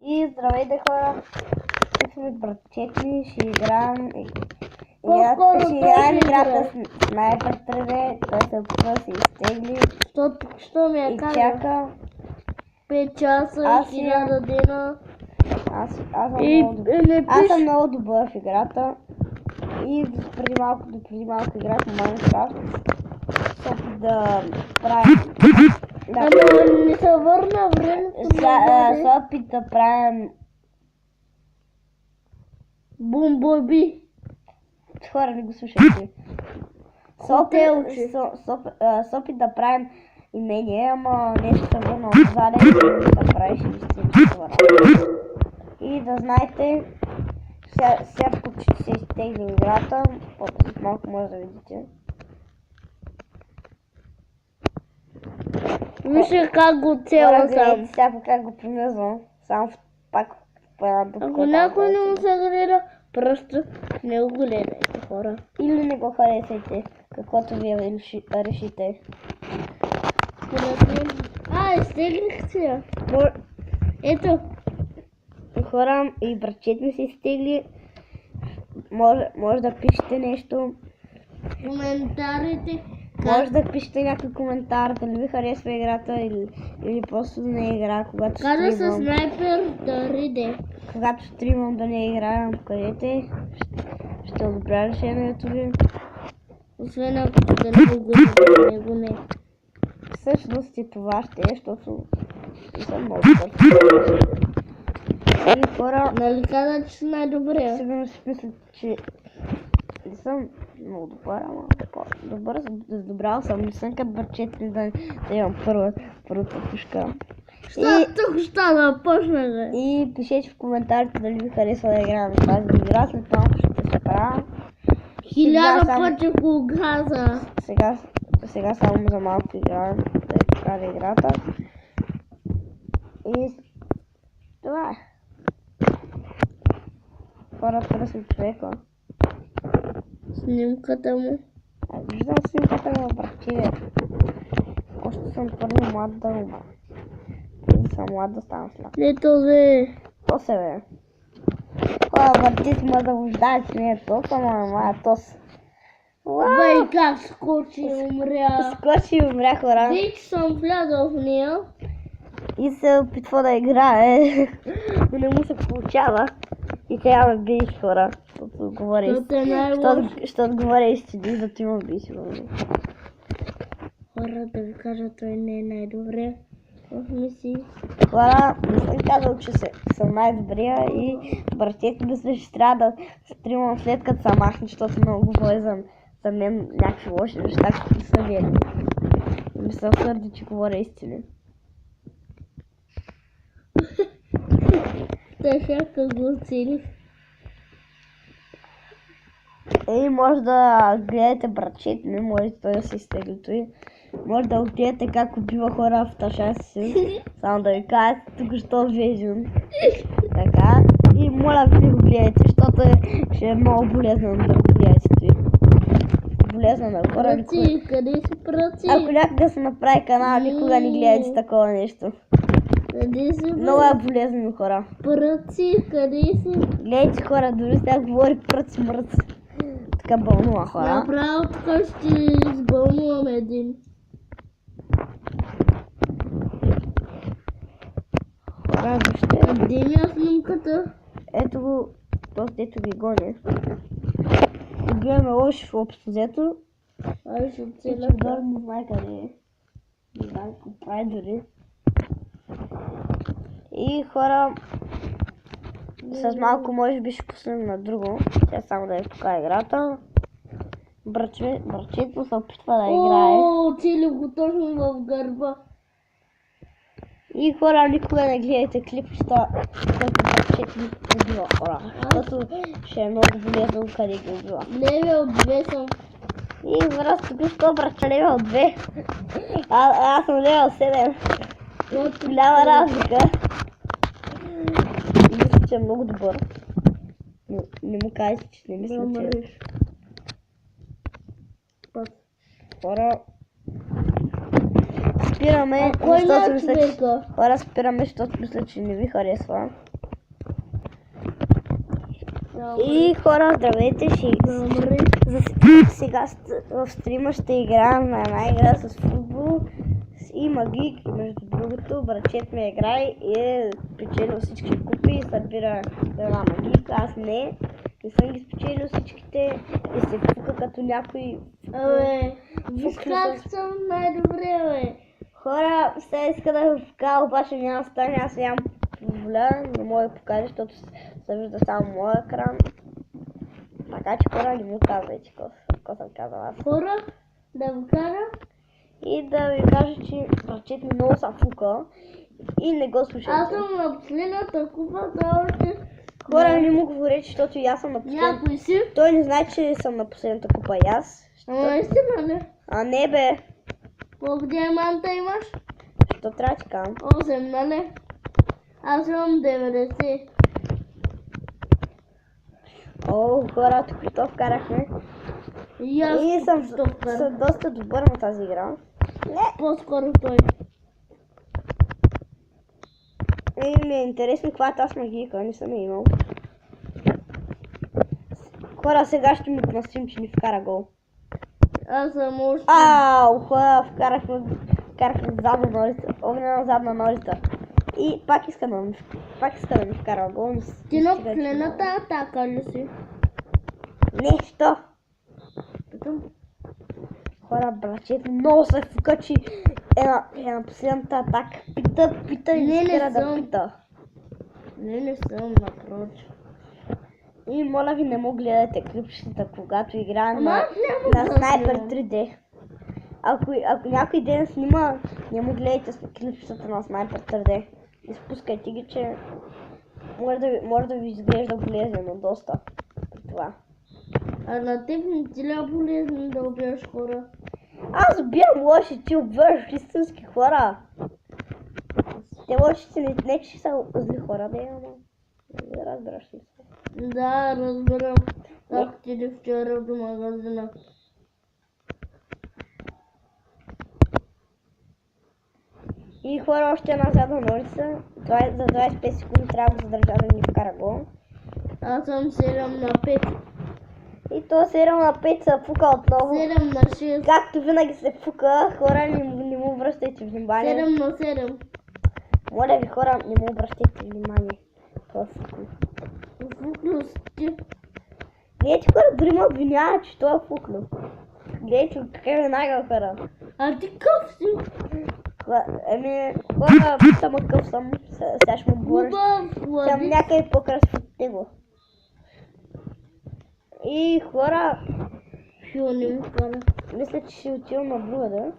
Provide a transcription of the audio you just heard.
И здравейте хора, тук сме братчети, ще играем играта Снайпер 3D, той се опитва да се изтегли Що ми е и казал? чака. 5 часа, 1000 дена. Аз съм много добър в играта и преди малко играх в Майнкрафт. Се опит да правим... Не се върна времето. Се опит да правим... Бумбоби. Хора, не го слушайте. Хотелче. С опит да правим имение, ама нещо се върна отзаде и да правиш истинска работа. И да знаете, сега почти се изтегли играта, след малко може да видите. Вижте как го цела сам. Сега как го примезвам, само пак по една дупка. Ако някой не му се гледа, просто не го гледайте, хора. Или не го харесайте, каквото вие решите. Изтеглих се. Ето. Хора и братчет ми се изтегли. Може да пишете нещо. Коментарите. Може да пишете някой коментар, дали ви харесва играта или просто да не играя, когато Каза стримам. с снайпер да риде. Когато стримам да не играем, къдете ще одобря решението ви. Освен ако да не го гледа, него не. Всъщност и това ще е, защото не съм много добър. И хора, Нали каза, че си най-добрия? сигурно си мислят, че не съм много добър, ама добрал съм, не съм като бърчет ли да имам първата пушка. Тук ще започна, И пишете в коментарите дали ви харесва да играем тази игра, след малко ще се правя. 1000 пъти го каза. Сега само за малко играем, да я покажа играта. И това е. Хората търсят човека. Снимката му. Виждам снимката му, братче. Още съм твърде млад да умра. Преди съм млад да стана сляп. Ето бе. То се бе. Хора, братче ма да вождае, че не е тос, ама е тос. Бай как скочи и умря. Скочи и умря, хора. Вече съм влязал в нея. И се опитва да играе, но не му се получава. И трябва да биеш, хора, защото говоря истини, зато има би сигурно. Хора, да ви кажа, той не е най-добре в мисии. Хора, не съм казал, че съм най-добрия и братите мисля, че трябва да стримам след като са махни, защото много говори за мен някакви лоши неща, които са верни. И ми се твърди, че говоря истини. Така го цели. Може да гледате братчет ми, може той да се изтегли той. Може да гледате как убива хора в тъшаси си. Само да ви кажа, тук що виждам. Така. И моля ви да го гледате, защото ще е много болезнено да го гледате той. Болезнено хора. Праци, къде си праци? Ако някога се направи канал, никога не гледате такова нещо. Къде си? Много е болезнено, хора. Праци, къде си? Гледайте, хора, дори сега говори пръци мръци. Така бълнува, хора. Направо така ще избълнувам един. Хора, вижте. Къде ми е снимката? Ето го, този дето ги гони. И гледаме лоши в общо взето. Ай, ще И оцеля. чудър не знае къде е. Не знае какво прави дори. И хора, с малко може би ще пуснем на друго. Сега само да ви покажа играта. Братчето се опитва да играе. Оцелих го точно в гърба. И хора, никога не гледайте клипчета, който братчето ми убива хора. Защото ще е много болезнено къде ги убива. Левел 2 съм. И враз, тук що братче левел 2. Аз съм левел 7. Голяма разлика. Мисля, че е много добър. Но не му кажете, че не мисля, че е. Хора, спираме, А кой защото на мисля, че... човека? Хора, спираме, защото мисля, че не ви харесва. И хора, здравейте, сега в стрима ще играем на една игра с футбол и магик. Между другото, братчет ми играе и е печелил всички купи и събира една магик. Аз не съм ги спечелил всичките и се фука като някой. Виж как съм най-добре, бе. Хора, сега иска да ви вкара, обаче няма да стане, аз ям воля, не мога да покажа, защото се вижда само моя екран. Така че хора, не му казвайте какво съм казала аз. Хора, да го кажа. И да ви кажа, че братчет ми много са фука и не го слушайте. Аз съм на последната купа, да още... Хора, не му говорите, защото и аз съм на последната. Някой си? Той не знае, че съм на последната купа и аз. Ама истина не. А не бе, Колко диаманта имаш? що трябва да ти кажа? 8, нали? Аз имам 90. О, хора, току-що вкарахме. И аз И съм вкарам. доста добър на тази игра. Не, По-скоро той. и ми е интересно каква е тази магика, не съм я имал. Хора, сега ще му отмъстим, че ни вкара гол. Аз съм още... Ау, хора, вкарахме задна ножица, огнена задна ножица. И пак иска да ми вкара гол. Ти на последната атака ли си? Не, що? Хора, братчет, много се вкачи на последната атака. Пита и Не спира да съм. пита. Не съм, напротив. И моля ви, не му гледайте клипчета, когато играем Ама на аз няма да Sniper гледам. 3D. Ако някой ден снима, не му гледайте клипчета на Sniper 3D. Изпускайте ги, че може да ви изглежда болезнено доста при това. А на теб не ти ли е полезно да убиваш хора? Аз убивам лоши, ти убиваш истински хора. Те лошите не че са зли хора, да ама. Не разбираш ли се? Да, разбирам. Как ти ли вчера до магазина? И хора, още една задна ножица. За 25 секунди трябва да го задържа да ни вкара гол. Аз съм 7 на 5. И то 7 на 5 се фука отново. 7 на 6. Както винаги се фука, хора, не му обръщайте внимание. 7 на 7. Моля ви, хора, не му обръщайте внимание. Това фукна. Фуклюс ти. Не, че хора дори ме обвиняват, че това е фукна. Гледайте, как е веднага, хора. А ти къв си? Хора, питам къв съм, сега ще му говоря. Съм Хубав, някъде по-красив от него. И хора, Фил не ми вкара. мисля, че ще отивам на друга, да?